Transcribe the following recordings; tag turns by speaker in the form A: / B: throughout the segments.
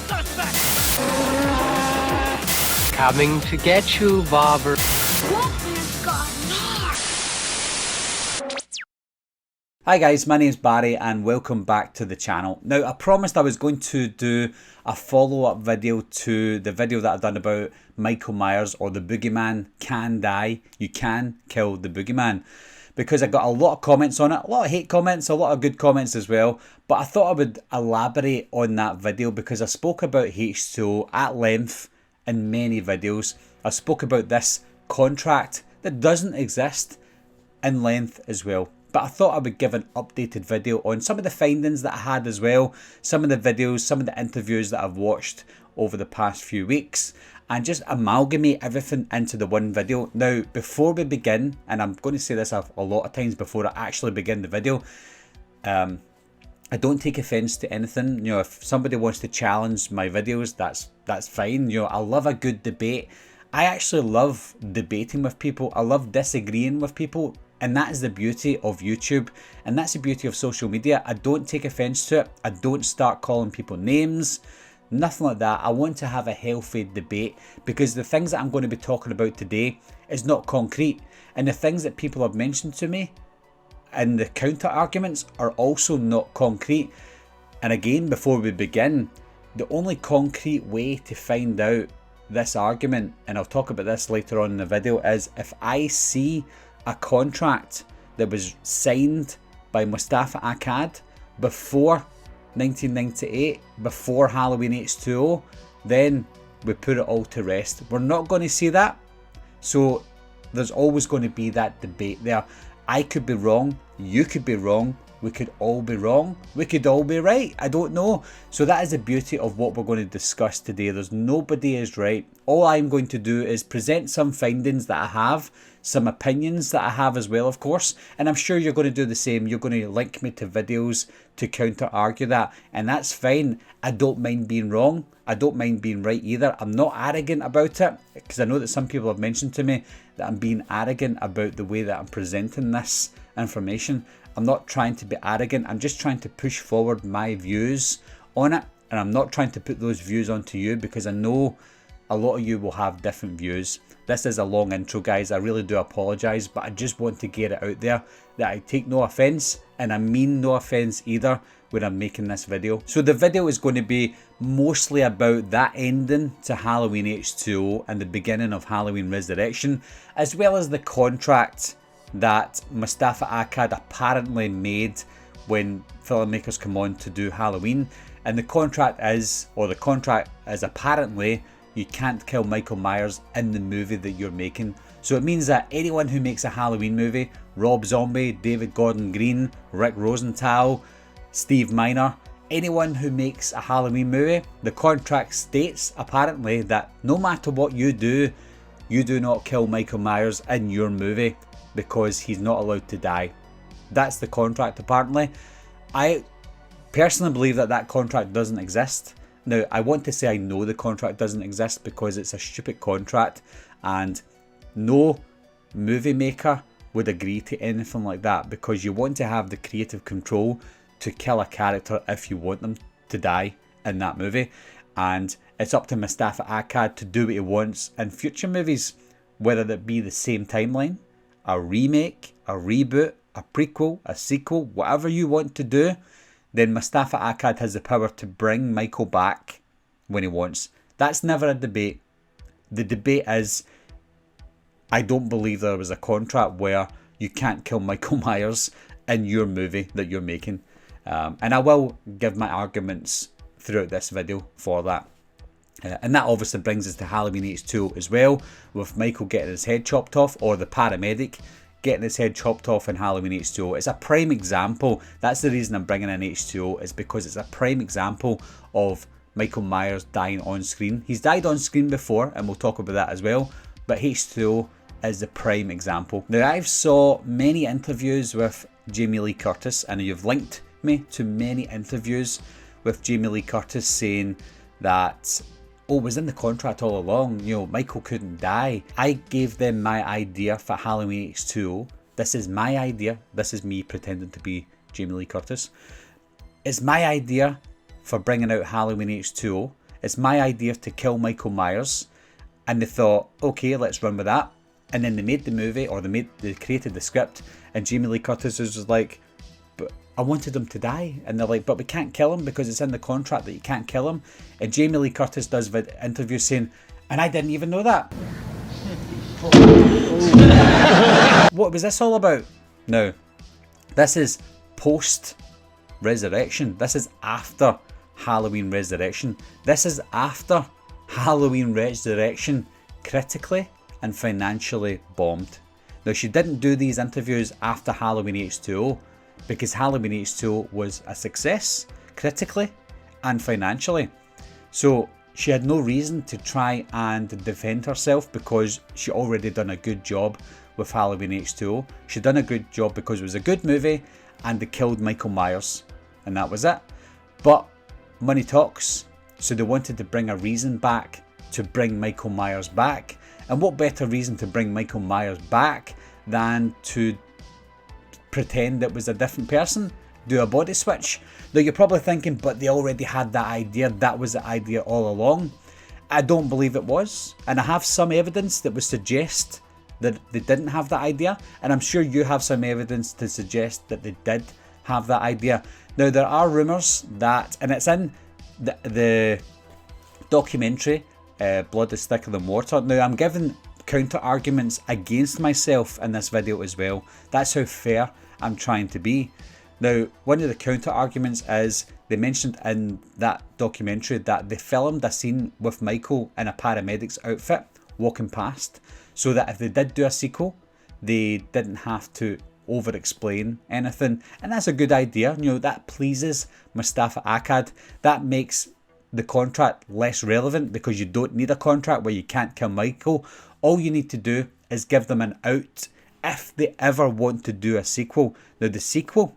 A: suspect!
B: Coming to get you, Bobber.
A: Walter's got Nards!
C: Hi guys, my name's Barry and welcome back to the channel. Now I promised I was going to do a follow-up video to the video that I've done about Michael Myers or the Boogeyman can die. You can kill the Boogeyman. Because I got a lot of comments on it, a lot of hate comments, a lot of good comments as well. But I thought I would elaborate on that video because I spoke about H20 at length in many videos. I spoke about this contract that doesn't exist in length as well. But I thought I would give an updated video on some of the findings that I had as well, some of the videos, some of the interviews that I've watched over the past few weeks, and just amalgamate everything into the one video. Now, before we begin, and I'm going to say this a lot of times before I actually begin the video, I don't take offence to anything. You know, if somebody wants to challenge my videos, that's fine. You know, I love a good debate. I actually love debating with people. I love disagreeing with people. And that is the beauty of YouTube, and that's the beauty of social media. I don't take offence to it. I don't start calling people names, nothing like that. I want to have a healthy debate because the things that I'm going to be talking about today is not concrete. And the things that people have mentioned to me and the counter arguments are also not concrete. And again, before we begin, the only concrete way to find out this argument, and I'll talk about this later on in the video, is if I see a contract that was signed by Mustafa Akkad before 1998, before Halloween H20, then we put it all to rest. We're not going to see that, so there's always going to be that debate there. I could be wrong, you could be wrong, we could all be wrong, we could all be right, I don't know. So that is the beauty of what we're going to discuss today. There's nobody is right. All I'm going to do is present some findings that I have, some opinions that I have as well, of course, and I'm sure you're going to do the same. You're going to link me to videos to counter argue that, and that's fine. I don't mind being wrong, I don't mind being right either. I'm not arrogant about it, because I know that some people have mentioned to me that I'm being arrogant about the way that I'm presenting this information. I'm not trying to be arrogant, I'm just trying to push forward my views on it, and I'm not trying to put those views onto you because I know a lot of you will have different views. This is a long intro, guys, I really do apologise, but I just want to get it out there that I take no offence, and I mean no offence either when I'm making this video. So the video is going to be mostly about that ending to Halloween H20 and the beginning of Halloween Resurrection, as well as the contract that Mustafa Akkad apparently made when filmmakers come on to do Halloween. And the contract is apparently you can't kill Michael Myers in the movie that you're making. So it means that anyone who makes a Halloween movie, Rob Zombie, David Gordon Green, Rick Rosenthal, Steve Miner, anyone who makes a Halloween movie, the contract states apparently that no matter what you do not kill Michael Myers in your movie because he's not allowed to die. That's the contract apparently. I personally believe that that contract doesn't exist. Now, I want to say I know the contract doesn't exist because it's a stupid contract and no movie maker would agree to anything like that, because you want to have the creative control to kill a character if you want them to die in that movie. And it's up to Mustafa Akkad to do what he wants in future movies, whether that be the same timeline, a remake, a reboot, a prequel, a sequel, whatever you want to do. Then Mustafa Akkad has the power to bring Michael back when he wants. That's never a debate. The debate is, I don't believe there was a contract where you can't kill Michael Myers in your movie that you're making. And I will give my arguments throughout this video for that. And that obviously brings us to Halloween H20 as well, with Michael getting his head chopped off, or the paramedic getting his head chopped off in Halloween H20. It's a prime example. That's the reason I'm bringing in H20, is because it's a prime example of Michael Myers dying on screen. He's died on screen before, and we'll talk about that as well, but H20 is the prime example. Now, I've saw many interviews with Jamie Lee Curtis, and you've linked me to many interviews with Jamie Lee Curtis saying that, oh, it was in the contract all along, you know, Michael couldn't die. I gave them my idea for Halloween H20. This is my idea. This is me pretending to be Jamie Lee Curtis. It's my idea for bringing out Halloween H20. It's my idea to kill Michael Myers. And they thought, okay, let's run with that. And then they made the movie, or they created the script, and Jamie Lee Curtis was like, but I wanted him to die. And they're like, but we can't kill him because it's in the contract that you can't kill him. And Jamie Lee Curtis does interviews saying, and I didn't even know that. What was this all about? No, this is post-Resurrection. This is after Halloween Resurrection. This is after Halloween Resurrection critically and financially bombed. Now, she didn't do these interviews after Halloween H20 because Halloween H20 was a success critically and financially. So she had no reason to try and defend herself because she already done a good job with Halloween H20. She done a good job because it was a good movie and they killed Michael Myers, and that was it. But money talks, so they wanted to bring a reason back to bring Michael Myers back. And what better reason to bring Michael Myers back than to pretend it was a different person, do a body switch? Now you're probably thinking, but they already had that idea, that was the idea all along. I don't believe it was, and I have some evidence that would suggest that they didn't have that idea, and I'm sure you have some evidence to suggest that they did have that idea. Now there are rumours that, and it's in the documentary Blood is Thicker Than Water. Now I'm giving counter arguments against myself in this video as well. That's how fair I'm trying to be. Now, one of the counter arguments is they mentioned in that documentary that they filmed a scene with Michael in a paramedic's outfit walking past, so that if they did do a sequel, they didn't have to over explain anything. And that's a good idea. You know, that pleases Mustafa Akkad. That makes the contract less relevant because you don't need a contract where you can't kill Michael. All you need to do is give them an out if they ever want to do a sequel. Now the sequel,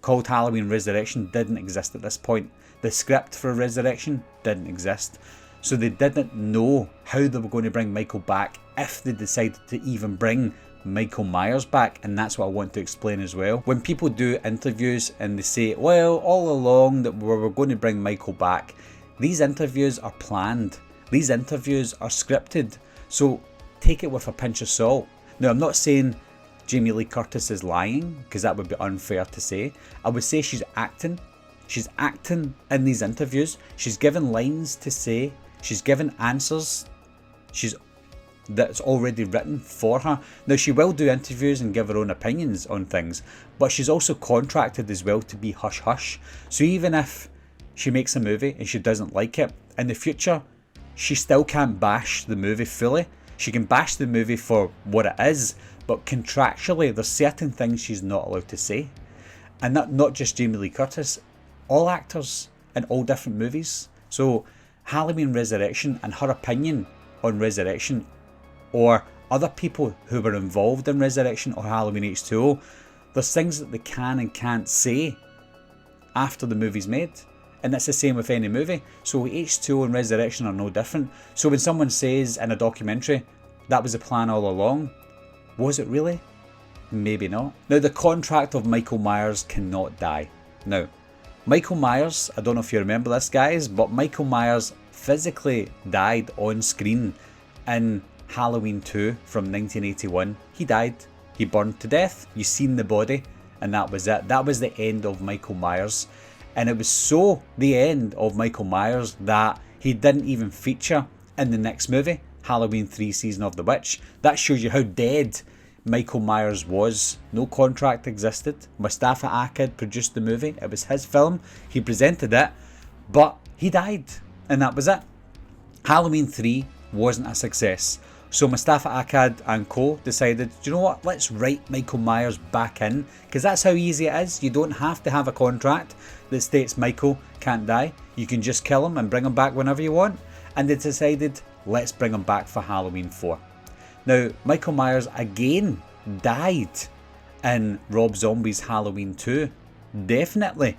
C: called Halloween Resurrection, didn't exist at this point. The script for Resurrection didn't exist. So they didn't know how they were going to bring Michael back if they decided to even bring Michael Myers back, and that's what I want to explain as well. When people do interviews and they say, well, all along that we were going to bring Michael back, these interviews are planned. These interviews are scripted. So take it with a pinch of salt. Now, I'm not saying Jamie Lee Curtis is lying, because that would be unfair to say. I would say she's acting. She's acting in these interviews. She's given lines to say. She's given answers that's already written for her. Now, she will do interviews and give her own opinions on things, but she's also contracted as well to be hush hush. So even if she makes a movie and she doesn't like it, in the future, she still can't bash the movie fully. She can bash the movie for what it is, but contractually, there's certain things she's not allowed to say. And not just Jamie Lee Curtis, all actors in all different movies. So Halloween Resurrection and her opinion on Resurrection, or other people who were involved in Resurrection or Halloween H20, there's things that they can and can't say after the movie's made. And that's the same with any movie. So H20 and Resurrection are no different. So when someone says in a documentary, that was the plan all along, was it really? Maybe not. Now, the contract of Michael Myers cannot die. Now, Michael Myers, I don't know if you remember this, guys, but Michael Myers physically died on screen in Halloween 2 from 1981. He died. He burned to death. You seen the body, and that was it. That was the end of Michael Myers. And it was so the end of Michael Myers that he didn't even feature in the next movie, Halloween 3 Season of the Witch. That shows you how dead Michael Myers was. No contract existed. Mustafa Akkad produced the movie. It was his film. He presented it, but he died, and that was it. Halloween 3 wasn't a success. So Mustafa Akkad and co decided, do you know what, let's write Michael Myers back in, because that's how easy it is. You don't have to have a contract that states Michael can't die. You can just kill him and bring him back whenever you want. And they decided, let's bring him back for Halloween 4. Now, Michael Myers again died in Rob Zombie's Halloween 2. Definitely.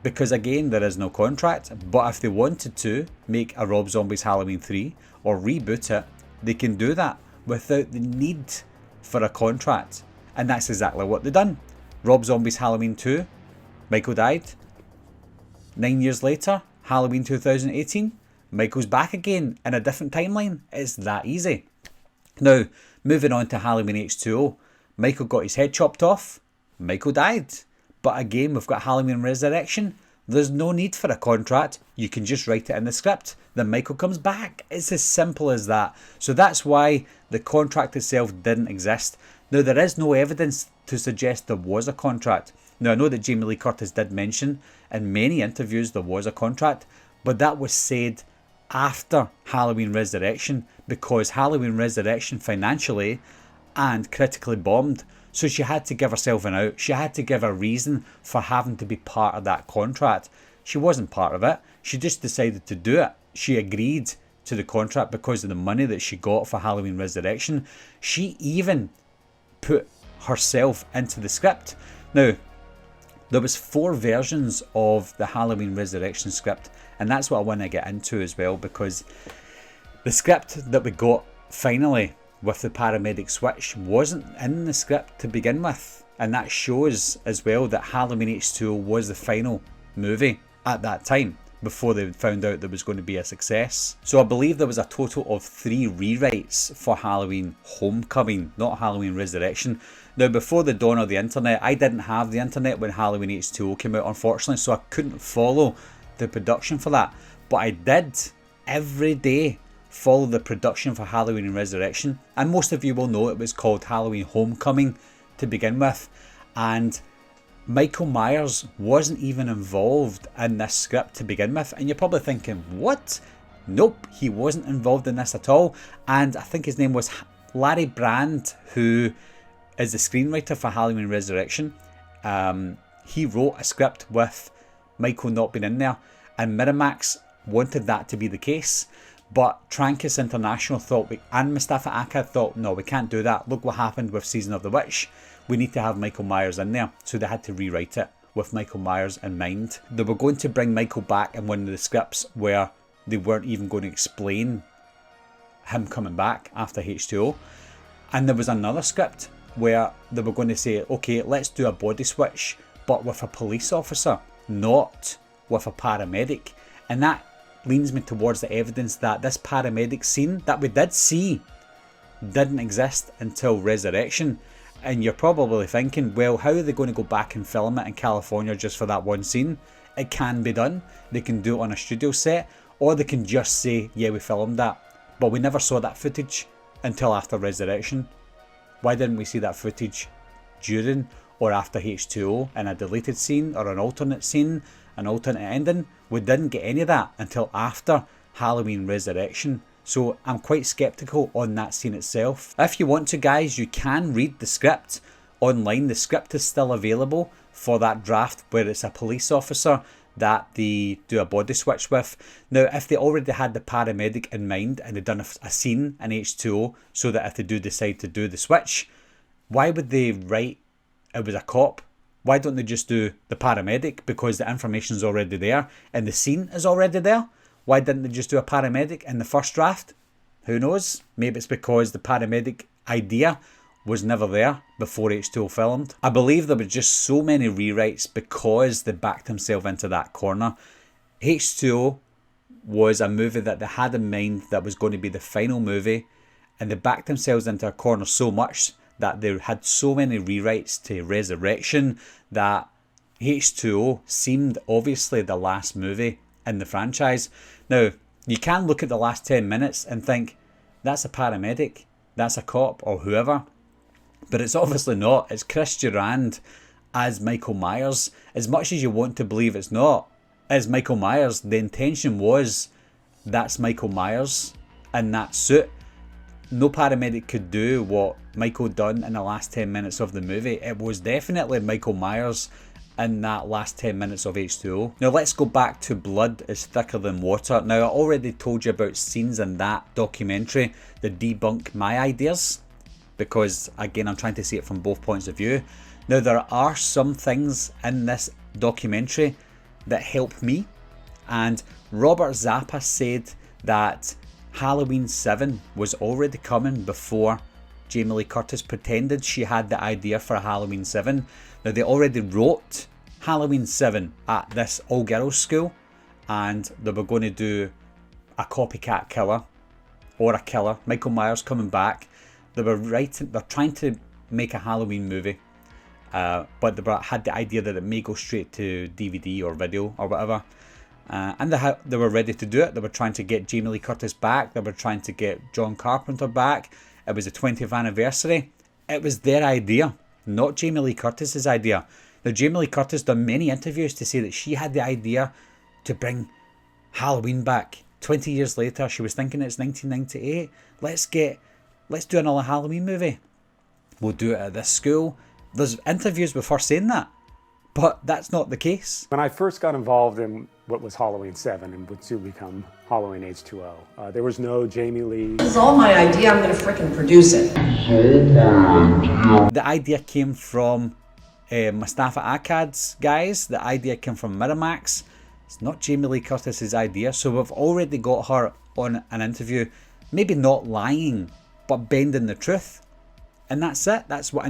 C: Because again, there is no contract. But if they wanted to make a Rob Zombie's Halloween 3 or reboot it, they can do that without the need for a contract. And that's exactly what they've done. Rob Zombie's Halloween 2, Michael died. 9 years later, Halloween 2018, Michael's back again in a different timeline. It's that easy. Now, moving on to Halloween H2O. Michael got his head chopped off. Michael died. But again, we've got Halloween Resurrection. There's no need for a contract. You can just write it in the script. Then Michael comes back. It's as simple as that. So that's why the contract itself didn't exist. Now, there is no evidence to suggest there was a contract. Now, I know that Jamie Lee Curtis did mention in many interviews there was a contract, but that was said after Halloween Resurrection, because Halloween Resurrection financially and critically bombed. So she had to give herself an out. She had to give a reason for having to be part of that contract. She wasn't part of it. She just decided to do it. She agreed to the contract because of the money that she got for Halloween Resurrection. She even put herself into the script. Now, there was 4 versions of the Halloween Resurrection script, and that's what I want to get into as well, because the script that we got finally with the paramedic switch wasn't in the script to begin with, and that shows as well that Halloween H2O was the final movie at that time, before they found out there was going to be a success. So I believe there was a total of 3 rewrites for Halloween Homecoming, not Halloween Resurrection. Now, before the dawn of the internet, I didn't have the internet when Halloween H2O came out, unfortunately, so I couldn't follow the production for that. But I did, every day, follow the production for Halloween Resurrection. And most of you will know it was called Halloween Homecoming to begin with. And Michael Myers wasn't even involved in this script to begin with. And you're probably thinking, what? Nope, he wasn't involved in this at all. And I think his name was Larry Brand, who is the screenwriter for Halloween Resurrection. He wrote a script with Michael not being in there, and Miramax wanted that to be the case, but Trancas International thought, and Mustafa Akkad thought, no, we can't do that. Look what happened with Season of the Witch. We need to have Michael Myers in there, so they had to rewrite it with Michael Myers in mind. They were going to bring Michael back in one of the scripts where they weren't even going to explain him coming back after H2O, and there was another script where they were going to say, okay, let's do a body switch, but with a police officer, not with a paramedic. And that leans me towards the evidence that this paramedic scene that we did see didn't exist until Resurrection. And you're probably thinking, well, how are they going to go back and film it in California just for that one scene? It can be done. They can do it on a studio set, or they can just say, yeah, we filmed that. But we never saw that footage until after Resurrection. Why didn't we see that footage during or after H2O in a deleted scene or an alternate scene, an alternate ending? We didn't get any of that until after Halloween Resurrection. So I'm quite skeptical on that scene itself. If you want to, guys, you can read the script online. The script is still available for that draft where it's a police officer that they do a body switch with. Now, if they already had the paramedic in mind and they'd done a scene in H2O so that if they do decide to do the switch, why would they write it was a cop? Why don't they just do the paramedic? Because the information's already there and the scene is already there. Why didn't they just do a paramedic in the first draft? Who knows? Maybe it's because the paramedic idea was never there before H2O filmed. I believe there were just so many rewrites because they backed themselves into that corner. H2O was a movie that they had in mind that was going to be the final movie, and they backed themselves into a corner so much that they had so many rewrites to Resurrection that H2O seemed obviously the last movie in the franchise. Now, you can look at the last 10 minutes and think, that's a paramedic, that's a cop or whoever. But it's obviously not. It's Chris Durand as Michael Myers. As much as you want to believe it's not, as Michael Myers, the intention was that's Michael Myers in that suit. No paramedic could do what Michael done in the last 10 minutes of the movie. It was definitely Michael Myers in that last 10 minutes of H2O. Now let's go back to Blood is Thicker Than Water. Now I already told you about scenes in that documentary that debunk my ideas, because again I'm trying to see it from both points of view. Now there are some things in this documentary that help me, and Robert Zappa said that Halloween 7 was already coming before Jamie Lee Curtis pretended she had the idea for Halloween 7. Now they already wrote Halloween 7 at this all-girls school, and they were going to do a copycat killer or a killer, Michael Myers coming back. They're trying to make a Halloween movie, but they had the idea that it may go straight to DVD or video or whatever. And they were ready to do it. They were trying to get Jamie Lee Curtis back. They were trying to get John Carpenter back. It was the 20th anniversary. It was their idea, not Jamie Lee Curtis's idea. Now, Jamie Lee Curtis done many interviews to say that she had the idea to bring Halloween back. 20 years later, she was thinking it's 1998. Let's do another Halloween movie. We'll do it at this school. There's interviews with her saying that, but that's not the case.
D: When I first got involved in what was Halloween 7 and would soon become Halloween H20, there was no Jamie Lee.
E: This is all my idea, I'm gonna frickin' produce it.
C: The idea came from Mustafa Akkad's guys. The idea came from Miramax. It's not Jamie Lee Curtis's idea, so we've already got her on an interview, maybe not lying, but bending the truth. And that's it. That's what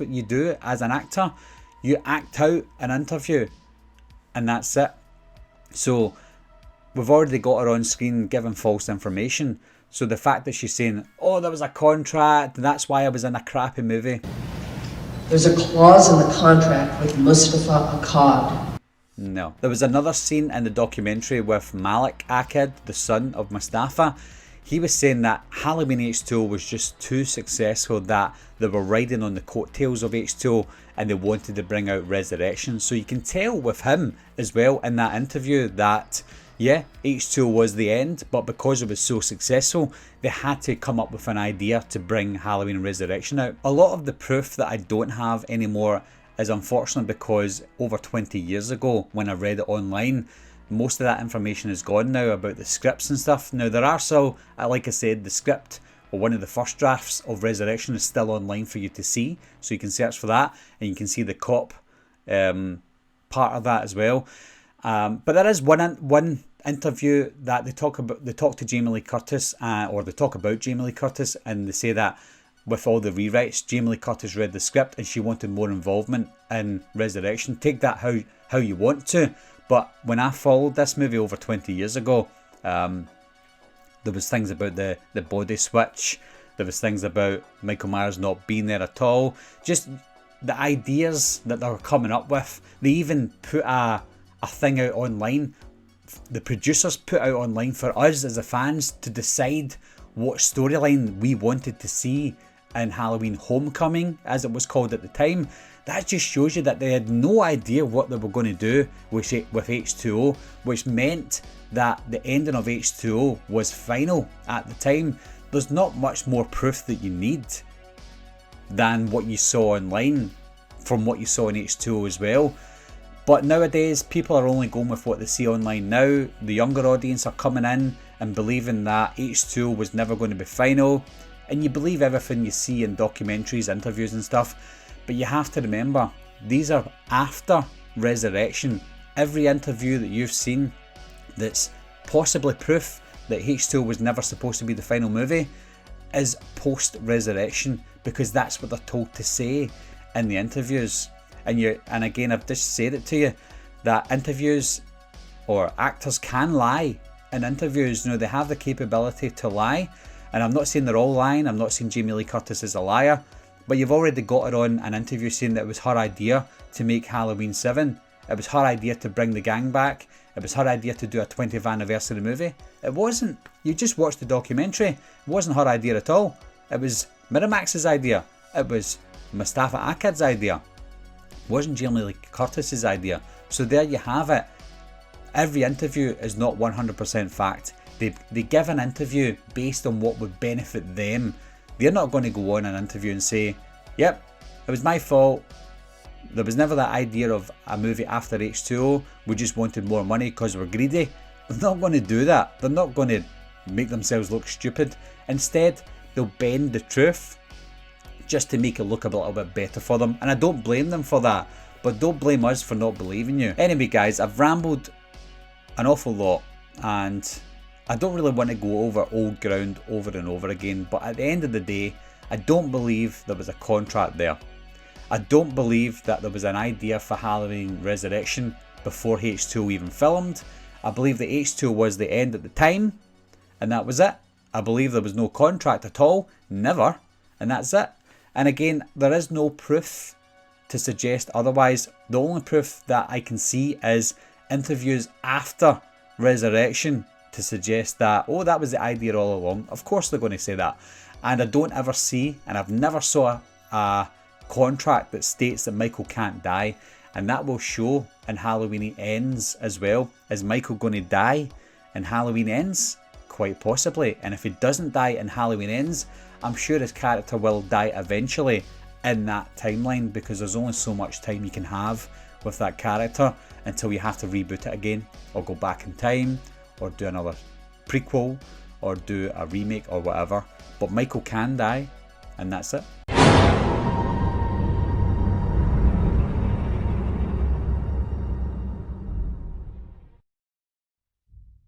C: you do as an actor. You act out an interview, and that's it. So we've already got her on screen giving false information. So the fact that she's saying, oh, there was a contract, that's why I was in a crappy movie.
E: There's a clause in the contract with Mustafa Akkad.
C: No. There was another scene in the documentary with Malik Akkad, the son of Mustafa. He was saying that Halloween H2O was just too successful, that they were riding on the coattails of H2O and they wanted to bring out Resurrection. So you can tell with him as well in that interview that, yeah, H2O was the end, but because it was so successful, they had to come up with an idea to bring Halloween Resurrection out. A lot of the proof that I don't have anymore is unfortunate because over 20 years ago when I read it online, most of that information is gone now about the scripts and stuff. Now there are still, like I said, the script or one of the first drafts of Resurrection is still online for you to see, so you can search for that and you can see the cop part of that as well. But there is one interview that they talk to Jamie Lee Curtis, or they talk about Jamie Lee Curtis, and they say that with all the rewrites, Jamie Lee Curtis read the script and she wanted more involvement in Resurrection. Take that how you want to. But when I followed this movie over 20 years ago, there was things about the body switch. There was things about Michael Myers not being there at all. Just the ideas that they were coming up with. They even put a thing out online. The producers put out online for us as the fans to decide what storyline we wanted to see in Halloween Homecoming, as it was called at the time. That just shows you that they had no idea what they were going to do with H2O, which meant that the ending of H2O was final at the time. There's not much more proof that you need than what you saw online from what you saw in H2O as well. But nowadays, people are only going with what they see online now. The younger audience are coming in and believing that H2O was never going to be final. And you believe everything you see in documentaries, interviews and stuff. But you have to remember, these are after Resurrection. Every interview that you've seen that's possibly proof that H2O was never supposed to be the final movie is post-Resurrection, because that's what they're told to say in the interviews. And again, I've just said it to you, that interviews or actors can lie in interviews. You know, they have the capability to lie. And I'm not saying they're all lying. I'm not saying Jamie Lee Curtis is a liar. But you've already got her on an interview saying that it was her idea to make Halloween 7. It was her idea to bring the gang back. It was her idea to do a 20th anniversary movie. It wasn't. You just watched the documentary. It wasn't her idea at all. It was Miramax's idea. It was Mustafa Akkad's idea. It wasn't Jamie Lee Curtis's idea. So there you have it. Every interview is not 100% fact. They give an interview based on what would benefit them. They're not going to go on an interview and say, yep, it was my fault. There was never that idea of a movie after H2O. We just wanted more money because we're greedy. They're not going to do that. They're not going to make themselves look stupid. Instead, they'll bend the truth just to make it look a little bit better for them. And I don't blame them for that. But don't blame us for not believing you. Anyway, guys, I've rambled an awful lot. And I don't really want to go over old ground over and over again, but at the end of the day, I don't believe there was a contract there. I don't believe that there was an idea for Halloween Resurrection before H2O even filmed, I believe the H2 was the end at the time, and that was it. I believe there was no contract at all, never, and that's it. And again, there is no proof to suggest otherwise. The only proof that I can see is interviews after Resurrection to suggest that, oh, that was the idea all along. Of course they're going to say that. And I don't ever see, and I've never saw a contract that states that Michael can't die. And that will show in Halloween Ends as well. Is Michael going to die in Halloween Ends? Quite possibly. And if he doesn't die in Halloween Ends, I'm sure his character will die eventually in that timeline, because there's only so much time you can have with that character until you have to reboot it again, or go back in time, or do another prequel, or do a remake or whatever. But Michael can die, and that's it.